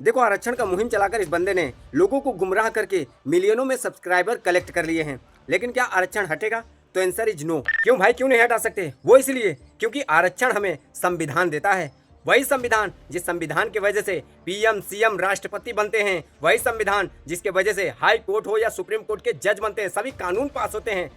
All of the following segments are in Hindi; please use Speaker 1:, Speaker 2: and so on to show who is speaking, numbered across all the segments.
Speaker 1: देखो, आरक्षण का मुहिम चलाकर इस बंदे ने लोगों को गुमराह करके मिलियनों में सब्सक्राइबर कलेक्ट कर लिए हैं। लेकिन क्या आरक्षण हटेगा? तो आंसर इज नो। क्यों भाई, क्यों नहीं हटा सकते? वो इसलिए क्योंकि आरक्षण हमें संविधान देता है। वही संविधान जिस संविधान की वजह से पीएम सीएम राष्ट्रपति बनते हैं, वही संविधान जिसके वजह से हाई कोर्ट हो या सुप्रीम कोर्ट के जज बनते हैं, सभी कानून पास होते हैं।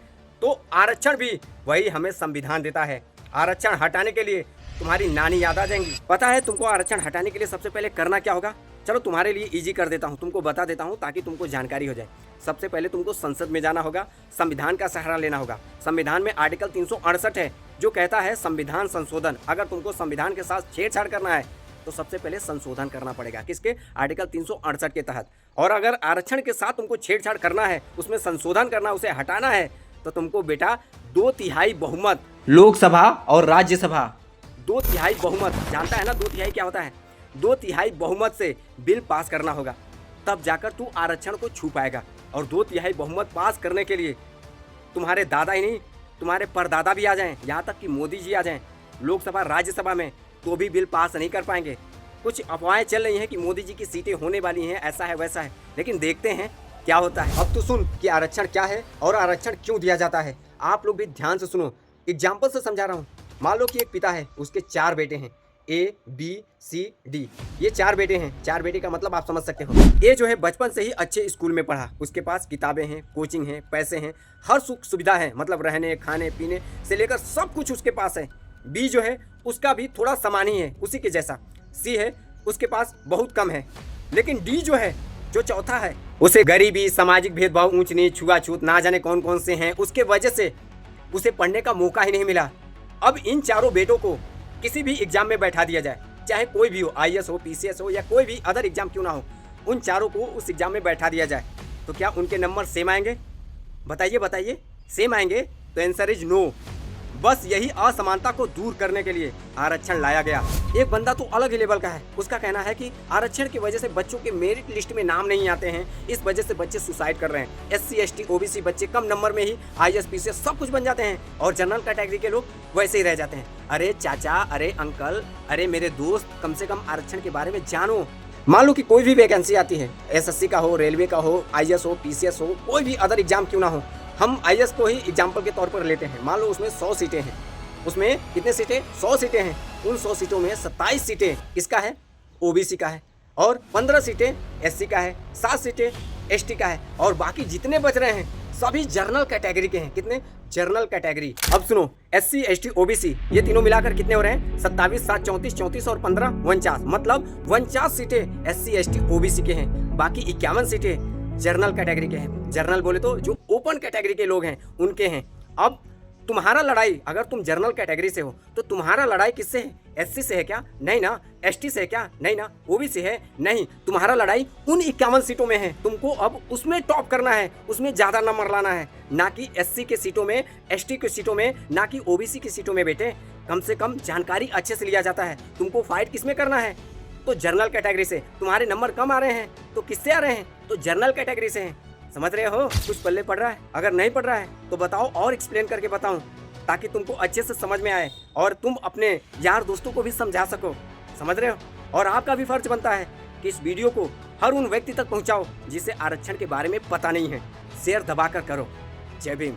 Speaker 1: तो आरक्षण भी वही हमें संविधान देता है। आरक्षण हटाने के लिए तुम्हारी नानी याद आ जाएंगी। पता है तुमको आरक्षण हटाने के लिए सबसे पहले करना क्या होगा? चलो तुम्हारे लिए इजी कर देता हूँ, तुमको बता देता हूँ ताकि तुमको जानकारी हो जाए। सबसे पहले तुमको संसद में जाना होगा, संविधान का सहारा लेना होगा। संविधान में आर्टिकल 368 है जो कहता है संविधान संशोधन। अगर तुमको संविधान के साथ छेड़छाड़ करना है तो सबसे पहले संशोधन करना पड़ेगा। किसके? आर्टिकल 368 के तहत। और अगर आरक्षण के साथ तुमको छेड़छाड़ करना है, उसमें संशोधन करना, उसे हटाना है, तो तुमको बेटा 2/3 बहुमत, लोकसभा और राज्यसभा 2/3 बहुमत, जानता है ना 2/3 क्या होता है? 2/3 बहुमत से बिल पास करना होगा, तब जाकर तू आरक्षण को छू पाएगा। और 2/3 बहुमत पास करने के लिए तुम्हारे दादा ही नहीं, तुम्हारे परदादा भी आ जाएं, यहाँ तक कि मोदी जी आ जाएं लोकसभा राज्यसभा में, तो भी बिल पास नहीं कर पाएंगे। कुछ अफवाहें चल रही हैं कि मोदी जी की सीटें होने वाली हैं, ऐसा है वैसा है, लेकिन देखते हैं क्या होता है। अब तो सुन कि आरक्षण क्या है और आरक्षण क्यों दिया जाता है। आप लोग भी ध्यान से सुनो, एग्जाम्पल से समझा रहा हूँ। मान लो कि एक पिता है, उसके 4 बेटे हैं, A, B, C, D। ये 4 बेटे हैं। 4 बेटे का मतलब आप समझ सकते हो। ए जो है बचपन से ही अच्छे स्कूल में पढ़ा, उसके पास किताबें हैं, कोचिंग है, पैसे हैं, हर सुख सुविधा है, मतलब रहने खाने पीने से लेकर सब कुछ उसके पास है। बी जो है उसका भी थोड़ा सामान ही है, उसी के जैसा। सी है, उसके पास बहुत कम है। लेकिन डी जो है, जो चौथा है, उसे गरीबी, सामाजिक भेदभाव, ऊंच नीच, छुआछूत, ना जाने कौन कौन से हैं, उसके वजह से उसे पढ़ने का मौका ही नहीं मिला। अब इन चारों बेटों को किसी भी एग्जाम में बैठा दिया जाए, चाहे कोई भी हो, IAS हो, PCS हो या कोई भी अदर एग्जाम क्यों ना हो, उन चारों को उस एग्जाम में बैठा दिया जाए, तो क्या उनके नंबर सेम आएंगे? बताइए बताइए, सेम आएंगे? तो आंसर इज नो। बस यही असमानता को दूर करने के लिए आरक्षण लाया गया। एक बंदा तो अलग ही लेवल का है, उसका कहना है कि आरक्षण की वजह से बच्चों के मेरिट लिस्ट में नाम नहीं आते हैं, इस वजह से बच्चे सुसाइड कर रहे हैं। SC ST OBC बच्चे कम नंबर में ही IAS PCS सब कुछ बन जाते हैं और जनरल कैटेगरी के लोग वैसे ही रह जाते हैं। अरे चाचा, अरे अंकल, अरे मेरे दोस्त, कम से कम आरक्षण के बारे में जानो। मान लो कि कोई भी वैकेंसी आती है, SSC का हो, रेलवे का हो, IAS हो, PCS हो, कोई भी अदर एग्जाम क्यों ना हो, हम IAS को ही एग्जाम्पल के तौर पर लेते हैं। मान लो उसमें 100 सीटें हैं, उसमें कितने सीटें? 100 सीटें हैं। उन 100 सीटों में 27 सीटें किसका है? OBC का है, और 15 सीटें SC का है, 7 सीटें ST का है, और बाकी जितने बच रहे हैं सभी जनरल कैटेगरी के हैं। कितने? General category. अब सुनो, SC ST OBC ये तीनों मिलाकर कितने हो रहे हैं? 27, 7, 34, 34 और 15 49, मतलब 49 सीटें SC ST OBC के हैं, बाकी 51 सीटें जनरल कैटेगरी के हैं। जनरल बोले तो जो ओपन कैटेगरी के लोग हैं उनके हैं। अब तुम्हारा लड़ाई, अगर तुम जनरल कैटेगरी से हो तो तुम्हारा लड़ाई किससे है? SC से है क्या? नहीं ना। ST से है क्या? नहीं ना। OBC है? नहीं। तुम्हारा लड़ाई उन 51 सीटों में है। तुमको अब उसमें टॉप करना है, उसमें ज़्यादा नंबर लाना है, ना कि SC के सीटों में, ST के सीटों में, ना कि OBC की सीटों में। बेटे कम से कम जानकारी अच्छे से लिया जाता है। तुमको फाइट किस में करना है? तो जनरल कैटेगरी से। तुम्हारे नंबर कम आ रहे हैं तो किससे आ रहे हैं? तो जनरल कैटेगरी से हैं। समझ रहे हो? कुछ पल्ले पड़ रहा है? अगर नहीं पड़ रहा है तो बताओ, और एक्सप्लेन करके बताऊं ताकि तुमको अच्छे से समझ में आए और तुम अपने यार दोस्तों को भी समझा सको। समझ रहे हो? और आपका भी फर्ज बनता है कि इस वीडियो को हर उन व्यक्ति तक पहुंचाओ जिसे आरक्षण के बारे में पता नहीं है। शेयर दबाकर करो। जय भीम।